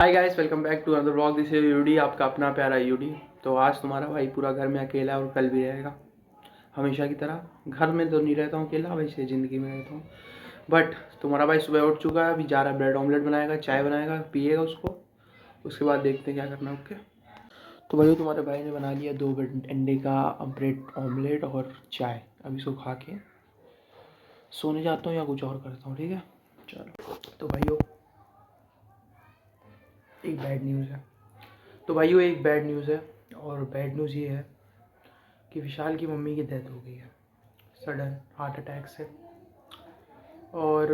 Hi guys, welcome back to another vlog. This is UD, आपका अपना प्यारा UD. तो आज तुम्हारा भाई पूरा घर में अकेला है और कल भी रहेगा हमेशा की तरह। घर में तो नहीं रहता हूँ अकेला, वैसे ज़िंदगी में रहता हूँ। बट तुम्हारा भाई सुबह उठ चुका है, अभी जा रहा है ब्रेड ऑमलेट बनाएगा, चाय बनाएगा, पिएगा उसको। उसके बाद देखते हैं क्या करना है। ओके। तो भाई तुम्हारे भाई ने बना लिया 2 अंडे का ब्रेड ऑमलेट और चाय। अभी इसको खा के सोने जाता हूँ या कुछ और करता हूँ। ठीक है, चलो। तो भाइयों एक बैड न्यूज़ है। और बैड न्यूज़ ये है कि विशाल की मम्मी की डेथ हो गई है सडन हार्ट अटैक से। और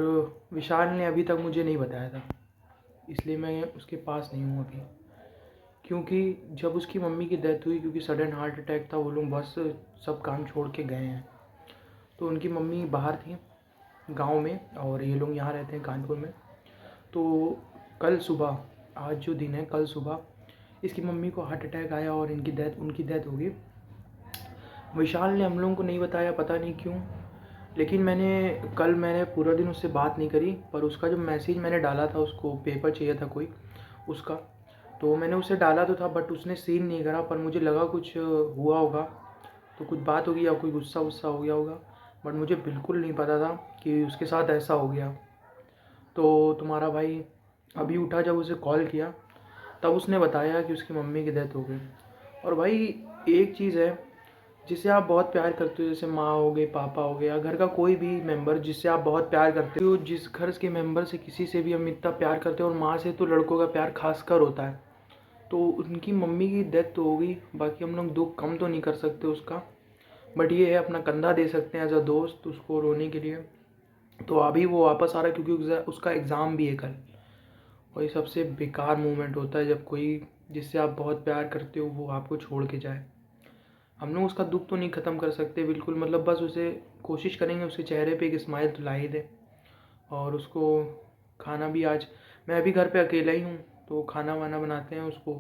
विशाल ने अभी तक मुझे नहीं बताया था, इसलिए मैं उसके पास नहीं हूँ अभी। क्योंकि जब उसकी मम्मी की डेथ हुई, क्योंकि सडन हार्ट अटैक था, वो लोग बस सब काम छोड़ के गए हैं। तो उनकी मम्मी बाहर थी गांव में और ये लोग यहाँ रहते हैं कानपुर में। तो कल सुबह, आज जो दिन है, कल सुबह इसकी मम्मी को हार्ट अटैक आया और उनकी डेथ हो गई। विशाल ने हम लोगों को नहीं बताया, पता नहीं क्यों। लेकिन मैंने पूरा दिन उससे बात नहीं करी, पर उसका जो मैसेज मैंने डाला था, उसको पेपर चाहिए था कोई उसका, तो मैंने उसे डाला तो था, बट उसने सीन नहीं करा। पर मुझे लगा कुछ हुआ होगा, तो कुछ बात होगी या कोई गुस्सा वुस्सा हो गया होगा। बट मुझे बिल्कुल नहीं पता था कि उसके साथ ऐसा हो गया। तो तुम्हारा भाई अभी उठा, जब उसे कॉल किया तब उसने बताया कि उसकी मम्मी की डेथ हो गई। और भाई एक चीज़ है, जिसे आप बहुत प्यार करते हो, जैसे माँ हो गई, पापा हो गया, घर का कोई भी मेंबर जिससे आप बहुत प्यार करते हो, जिस घर के मेंबर से किसी से भी हम इतना प्यार करते हो, और माँ से तो लड़कों का प्यार खासकर होता है। तो उनकी मम्मी की डेथ तो हो गई, बाकी हम लोग दुख कम तो नहीं कर सकते उसका, बट ये है अपना कंधा दे सकते हैं एज अ दोस्त उसको रोने के लिए। तो अभी वो वापस आ रहा है क्योंकि उसका एग्ज़ाम भी है कल। और ये सबसे बेकार मोमेंट होता है जब कोई जिससे आप बहुत प्यार करते हो वो आपको छोड़ के जाए। हम लोग उसका दुख तो नहीं ख़त्म कर सकते बिल्कुल, मतलब बस उसे कोशिश करेंगे उसके चेहरे पे एक स्माइल तो ला ही दे। और उसको खाना भी आज, मैं अभी घर पे अकेला ही हूँ, तो खाना वाना बनाते हैं उसको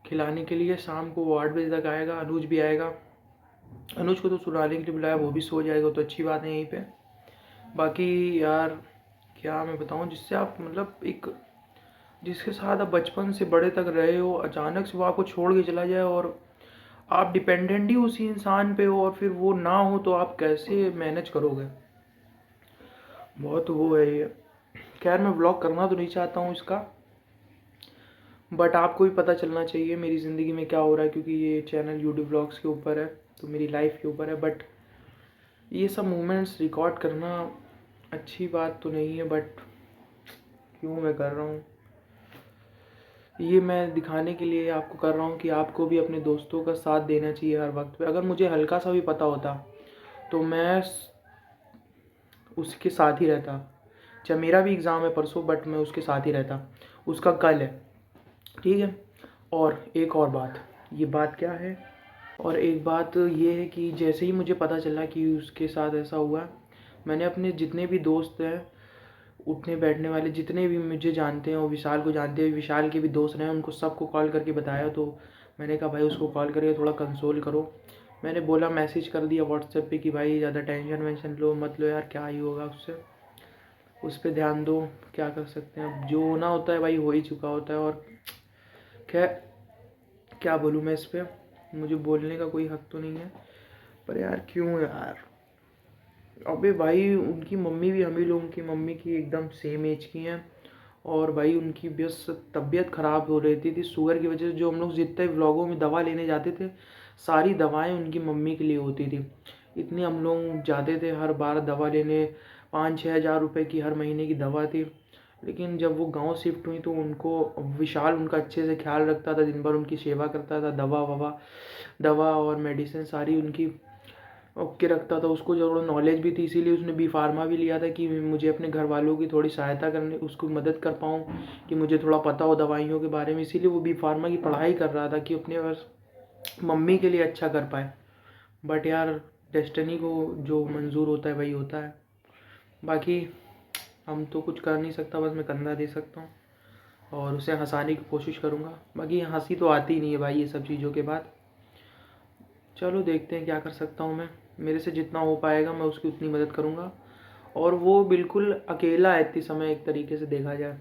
खिलाने के लिए। शाम को वो 8 बजे तक आएगा, अनुज भी आएगा। अनुज को तो सुलाने के लिए बुलाया, वो भी सो जाएगा, तो अच्छी बात है यहीं पे। बाकी यार क्या मैं बताऊँ, जिससे आप मतलब एक जिसके साथ आप बचपन से बड़े तक रहे हो, अचानक से वो आपको छोड़ के चला जाए और आप डिपेंडेंट ही उसी इंसान पे हो, और फिर वो ना हो तो आप कैसे मैनेज करोगे। बहुत वो है ये। खैर मैं व्लॉग करना तो नहीं चाहता हूँ इसका, बट आपको भी पता चलना चाहिए मेरी ज़िंदगी में क्या हो रहा है, क्योंकि ये चैनल यूट्यूब व्लॉग्स के ऊपर है, तो मेरी लाइफ के ऊपर है। बट ये सब मोमेंट्स रिकॉर्ड करना अच्छी बात तो नहीं है, बट क्यों मैं कर रहा हूँ ये, मैं दिखाने के लिए आपको कर रहा हूँ कि आपको भी अपने दोस्तों का साथ देना चाहिए हर वक्त पे। अगर मुझे हल्का सा भी पता होता तो मैं उसके साथ ही रहता। चाहे मेरा भी एग्ज़ाम है परसों, बट मैं उसके साथ ही रहता। उसका कल है, ठीक है। और एक और बात, ये बात क्या है, और एक बात ये है कि जैसे ही मुझे पता चला कि उसके साथ ऐसा हुआ, मैंने अपने जितने भी दोस्त हैं, उठने बैठने वाले जितने भी मुझे जानते हैं और विशाल को जानते हैं, विशाल के भी दोस्त हैं, उनको सबको कॉल करके बताया। तो मैंने कहा भाई उसको कॉल करके थोड़ा कंसोल करो। मैंने बोला, मैसेज कर दिया व्हाट्सएप पे कि भाई ज़्यादा टेंशन वेंशन लो मत लो यार, क्या ही होगा उससे, उस पर ध्यान दो। क्या कर सकते हैं, अब जो होना होता है भाई हो ही चुका होता है। और खैर क्या बोलूँ मैं इस पर, मुझे बोलने का कोई हक तो नहीं है, पर यार क्यों यार। अबे भाई उनकी मम्मी भी हम ही लोगों की मम्मी की एकदम सेम एज की हैं। और भाई उनकी बस तबीयत ख़राब हो रही थी शुगर की वजह से। जो हम लोग जितने व्लॉगों में दवा लेने जाते थे, सारी दवाएं उनकी मम्मी के लिए होती थी। इतनी हम लोग जाते थे हर बार दवा लेने, 5-6 हज़ार रुपये की हर महीने की दवा थी। लेकिन जब वो गांव शिफ्ट हुई तो उनको विशाल उनका अच्छे से ख्याल रखता था, दिन भर उनकी सेवा करता था, दवा और मेडिसिन सारी उनकी ओके रखता था। उसको जो नॉलेज भी थी, इसीलिए उसने बी फार्मा भी लिया था कि मुझे अपने घर वालों की थोड़ी सहायता करने, उसको मदद कर पाऊँ, कि मुझे थोड़ा पता हो दवाइयों के बारे में। इसीलिए वो बी फार्मा की पढ़ाई कर रहा था कि अपने बस मम्मी के लिए अच्छा कर पाए। बट यार डेस्टिनी को जो मंजूर होता है वही होता है। बाकी हम तो कुछ कर नहीं सकता, बस मैं कंधा दे सकता हूँ और उसे हंसाने की कोशिश करूँगा। बाकी हंसी तो आती ही नहीं है भाई ये सब चीज़ों के बाद। चलो देखते हैं क्या कर सकता हूँ मैं, मेरे से जितना हो पाएगा मैं उसकी उतनी मदद करूँगा। और वो बिल्कुल अकेला है इतने समय, एक तरीके से देखा जाए।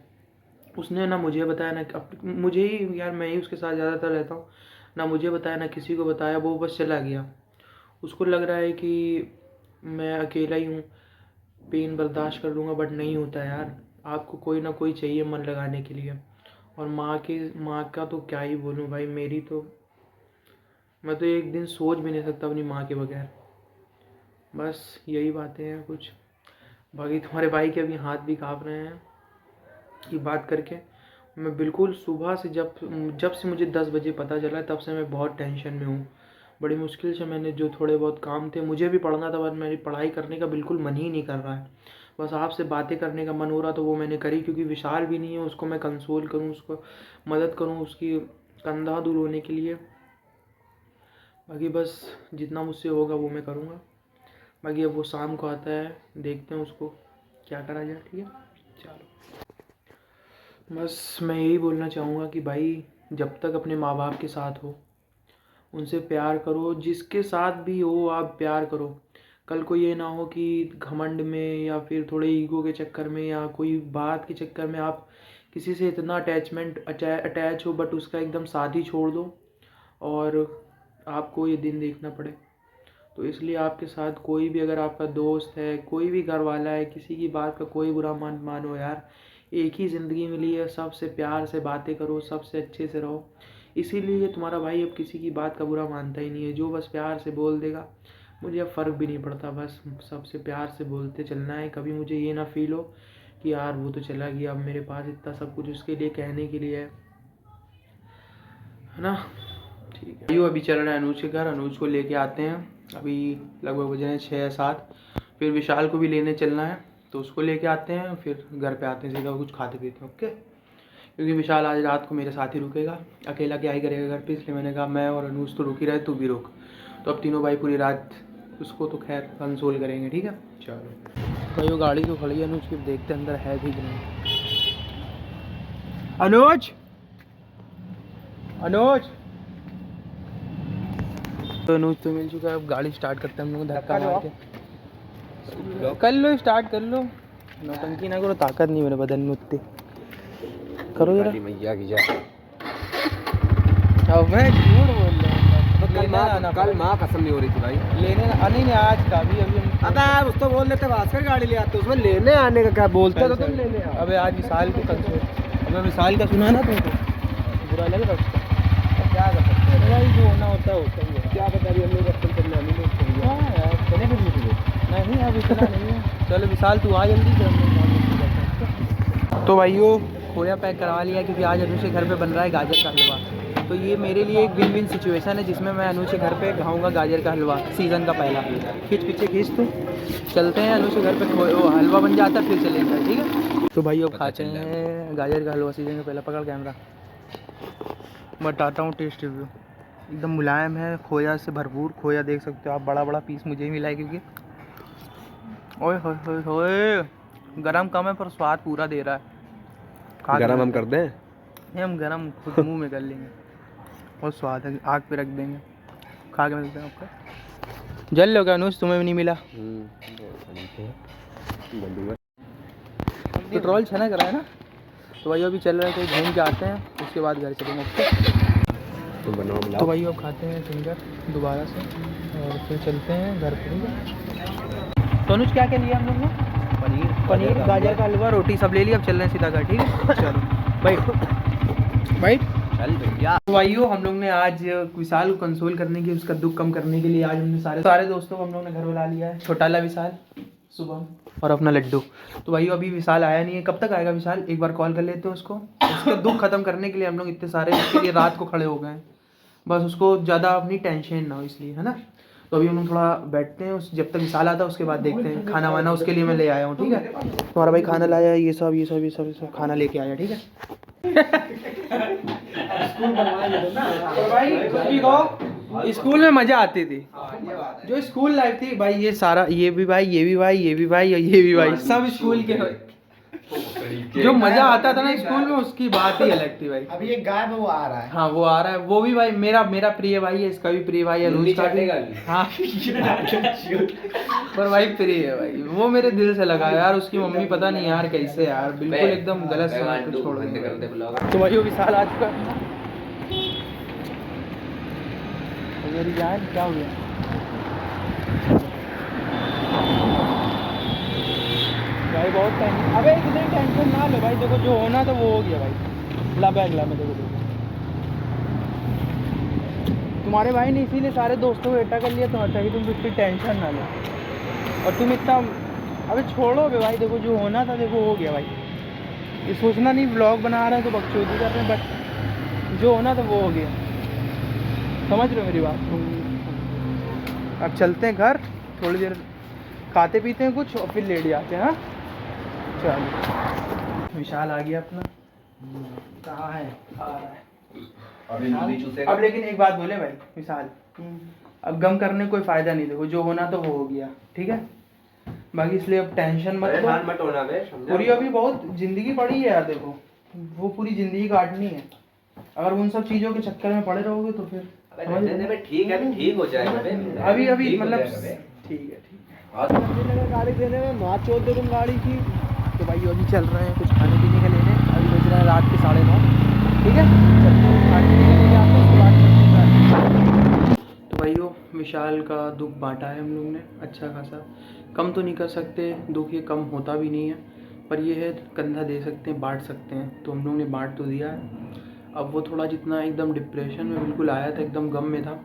उसने ना मुझे बताया ना मुझे ही, यार मैं ही उसके साथ ज़्यादातर रहता हूँ, ना मुझे बताया ना किसी को बताया, वो बस चला गया। उसको लग रहा है कि मैं अकेला ही हूँ, पेन बर्दाश्त कर लूँगा, बट नहीं होता यार। आपको कोई ना कोई चाहिए मन लगाने के लिए। और माँ का तो क्या ही बोलूँ भाई, मेरी तो, मैं तो एक दिन सोच भी नहीं सकता अपनी माँ के बगैर। बस यही बातें हैं कुछ। बाकी तुम्हारे भाई के अभी हाथ भी काँप रहे हैं ये बात करके। मैं बिल्कुल सुबह से जब से मुझे 10 बजे पता चला तब से मैं बहुत टेंशन में हूँ। बड़ी मुश्किल से मैंने जो थोड़े बहुत काम थे, मुझे भी पढ़ना था, बट मेरी पढ़ाई करने का बिल्कुल मन ही नहीं कर रहा है। बस आपसे बातें करने का मन हो रहा तो वो मैंने करी, क्योंकि विशाल भी नहीं है, उसको मैं कंसोल करूँ, उसको मदद करूँ उसकी कंधा दूर होने के लिए। बाकी बस जितना मुझसे होगा वो मैं करूँगा। बाकी अब वो शाम को आता है, देखते हैं उसको क्या करा जाए। ठीक है, चलो। बस मैं यही बोलना चाहूँगा कि भाई जब तक अपने माँ बाप के साथ हो उनसे प्यार करो, जिसके साथ भी हो आप प्यार करो। कल को ये ना हो कि घमंड में या फिर थोड़े ईगो के चक्कर में या कोई बात के चक्कर में आप किसी से इतना अटैच हो, बट उसका एकदम साथ ही छोड़ दो और आपको ये दिन देखना पड़े। तो इसलिए आपके साथ कोई भी, अगर आपका दोस्त है, कोई भी घर वाला है, किसी की बात का कोई बुरा मानो यार। एक ही ज़िंदगी मिली है, सबसे प्यार से बातें करो, सबसे अच्छे से रहो। इसीलिए तुम्हारा भाई अब किसी की बात का बुरा मानता ही नहीं है, जो बस प्यार से बोल देगा। मुझे अब फ़र्क भी नहीं पड़ता, बस सबसे प्यार से बोलते चलना है। कभी मुझे ये ना फील हो कि यार वो तो चला गया, अब मेरे पास इतना सब कुछ उसके लिए कहने के लिए है ना। ठीक है, अभी चल रहा है अनुज के घर, अनुज को लेके आते हैं। अभी लगभग बज रहे हैं 6-7। फिर विशाल को भी लेने चलना है, तो उसको लेके आते हैं, फिर घर पे आते हैं सीधा कुछ खाते पीते हैं। ओके, क्योंकि विशाल आज रात को मेरे साथ ही रुकेगा, अकेला क्या ही करेगा घर पे, इसलिए मैंने कहा मैं और अनुज तो रुक ही रहे, तू भी रुक। तो अब तीनों भाई पूरी रात उसको तो खैर कंसोल करेंगे। ठीक है, चलो भाई। वो गाड़ी तो खड़ी है अनुज की, देखते अंदर है भी नहीं। अनुज, अनुज तो अनुज तो मिल चुका है। अब गाड़ी स्टार्ट करते हैं हम लोग धक्का मार के। कर लो, स्टार्ट कर लो, नौटंकी ना करो, ताकत नहीं मेरे बदन में उतनी। करो जरा मैया की जाए। अब मैं झूठ बोल रहा हूँ, कल माँ कसम नहीं हो रही थी भाई लेने नहीं आज का भी। अभी अब उसको बोल देते भास्कर गाड़ी ले आते, उसमें लेने आने का क्या बोलते तो तुम लेने। अबे आज विशाल को कंसोल, अबे विशाल का सुना ना तुमको, बुरा लग रहा उसका। क्या कर सकते हैं भाई, जो होना होता है होता ही है। क्या बता रही हम लोग रस्ते करने आने में। हाँ यार चले फिर नहीं, अब इतना नहीं है। चलो विशाल तू आ जल्दी से, हम तो भाइयों खोया पैक करवा लिया, क्योंकि आज अनुज के घर पे बन रहा है गाजर का हलवा। तो ये मेरे लिए एक विन विन सिचुएशन है, जिसमें मैं अनुज के घर पे खाऊंगा गाजर का हलवा, सीज़न का पहला। खींच पीछे खींच, तो चलते हैं अनुज के घर पे, वो हलवा बन जाता है फिर चलेंगे। ठीक है, तो भाई अब खाते हैं गाजर का हलवा, सीज़न का पहला। पकड़ कैमरा, बताता हूँ टेस्ट रिव्यू। एकदम मुलायम है, खोया से भरपूर खोया, देख सकते हो आप। बड़ा बड़ा पीस मुझे ही मिला है, क्योंकि ओए होए होए गरम कम है पर स्वाद पूरा दे रहा है। गरम हम कर दें? नहीं, हम गरम खुद मुंह में कर लेंगे, बहुत स्वाद है, आग पे रख देंगे। खा के मिलते हैं आपको। जल लो क्या अनुज, तुम्हें भी नहीं मिला? पेट्रोल छना कर रहा है ना। तो भाई अभी चल रहे हैं, कहीं घूम के आते हैं, उसके बाद घर चलेंगे। तो भाई अब खाते हैं फिंगर दोबारा से और फिर चलते हैं घर पर। तो अनुज क्या क्या लिया हम लोग ने? पनीर गाजर का हलवा, रोटी सब ले लिया। अब चल रहे हैं सीधा घर। ठीक है, चलो भाई चल भैया। तो भाइयों हम लोग ने आज विशाल को कंसोल करने की, उसका दुख कम करने के लिए आज हमने सारे दोस्तों को हम लोग ने घर बुला लिया है। छोटाला विशाल, शुभम और अपना लड्डू। तो भाइयों अभी विशाल आया नहीं है, कब तक आएगा विशाल? एक बार कॉल कर लेते हैं उसको। उसका दुख खत्म करने के लिए हम लोग इतने सारे उसके लिए रात को खड़े हो गए हैं, बस उसको ज़्यादा अपनी टेंशन ना हो इसलिए, है ना। तो अभी हम लोग थोड़ा बैठते हैं, जब तक विशाल आता है उसके बाद देखते हैं। खाना वाना उसके लिए मैं ले आया हूँ। ठीक है, तुम्हारा भाई खाना लाया है, ये सब खाना लेके आया। ठीक है स्कूल में मजा आती थी, जो स्कूल लाइफ थी भाई, ये सारा, ये भी भाई, ये भी भाई, ये भी भाई और ये भी भाई, सब स्कूल के जो मजा आता था ना स्कूल में उसकी बात ही अलग थी भाई। अभी एक गायब है, वो आ रहा है। हाँ वो आ रहा है, वो भी भाई मेरा प्रिय भाई है, इसका भी प्रिय भाई है, रूज का भी। हाँ पर भाई प्रिय है भाई, वो मेरे दिल से लगा यार। उसकी मम्मी पता नहीं यार कैसे यार बिल्कुल एकदम गलत समय पे छोड़ गई। तो भाई वो विशाल आज का मेरी जान क्या हो गया भाई, बहुत टेंशन। अबे इतनी टेंशन ना लो भाई, देखो जो होना था वो हो गया भाई। ला बैग ला, मैं देखो तुम्हारे भाई ने इसीलिए सारे दोस्तों को इकट्ठा कर लिया तुम्हारा, ताकि तुम इतनी टेंशन ना लो। और तुम इतना अबे छोड़ो बे भाई, देखो जो होना था देखो हो गया भाई। ये सोचना नहीं व्लॉग बना रहे हैं तो बकचोदी कर रहे हैं, बट जो होना था वो हो गया। समझ रहे हो मेरी बात? अब चलते हैं घर, थोड़ी देर खाते पीते हैं कुछ और फिर लेट जाते हैं। हाँ चलो, विशाल आ गया अपना। कहाँ है? आ रहा है अब। लेकिन एक बात बोले भाई विशाल, अब गम करने कोई फायदा नहीं, देखो जो होना तो वो हो गया, ठीक है। बाकी इसलिए अब टेंशन मत होना बे, पूरी अभी बहुत जिंदगी पड़ी है यार, देखो वो पूरी जिंदगी काटनी है। अगर उन सब चीजों के चक्कर में पड़े रहोगे तो फिर ठीक है, ठीक हो जाएगा अभी मतलब ठीक है। गाड़ी देने में माँ चोट दे दूँ गाड़ी की। तो भाई अभी चल रहे हैं कुछ खाने पीने का लेने, अभी बज रहा है रात के 9:30, ठीक है। चलते हैं खाने पीने के लिए, आपको उसके बाद चलते हैं। तो भाइयों विशाल का दुख बांटा है हम लोग ने अच्छा खासा। कम तो नहीं कर सकते दुख, ये कम होता भी नहीं है, पर ये है कंधा दे सकते हैं, बांट सकते हैं। तो हम लोग ने बांट तो दिया है। अब वो थोड़ा जितना एकदम डिप्रेशन में बिल्कुल आया था, एकदम गम में था,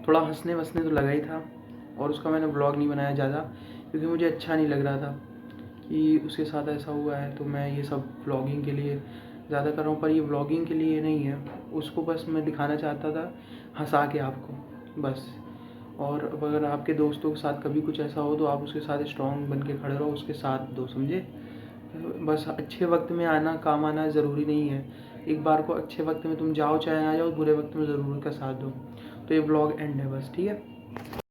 थोड़ा हंसने वसने तो लगा ही था। और उसका मैंने व्लॉग नहीं बनाया ज़्यादा, क्योंकि मुझे अच्छा नहीं लग रहा था कि उसके साथ ऐसा हुआ है। तो मैं ये सब व्लॉगिंग के लिए ज़्यादा कर रहा हूँ, पर ये व्लॉगिंग के लिए नहीं है, उसको बस मैं दिखाना चाहता था हंसा के आपको बस। और अब अगर आपके दोस्तों के साथ कभी कुछ ऐसा हो तो आप उसके साथ स्ट्रॉन्ग बन के खड़े रहो, उसके साथ दो, समझे। बस अच्छे वक्त में आना काम आना ज़रूरी नहीं है। एक बार को अच्छे वक्त में तुम जाओ चाहे ना जाओ, बुरे वक्त में ज़रूर का साथ दो। तो ये व्लॉग एंड है बस, ठीक है।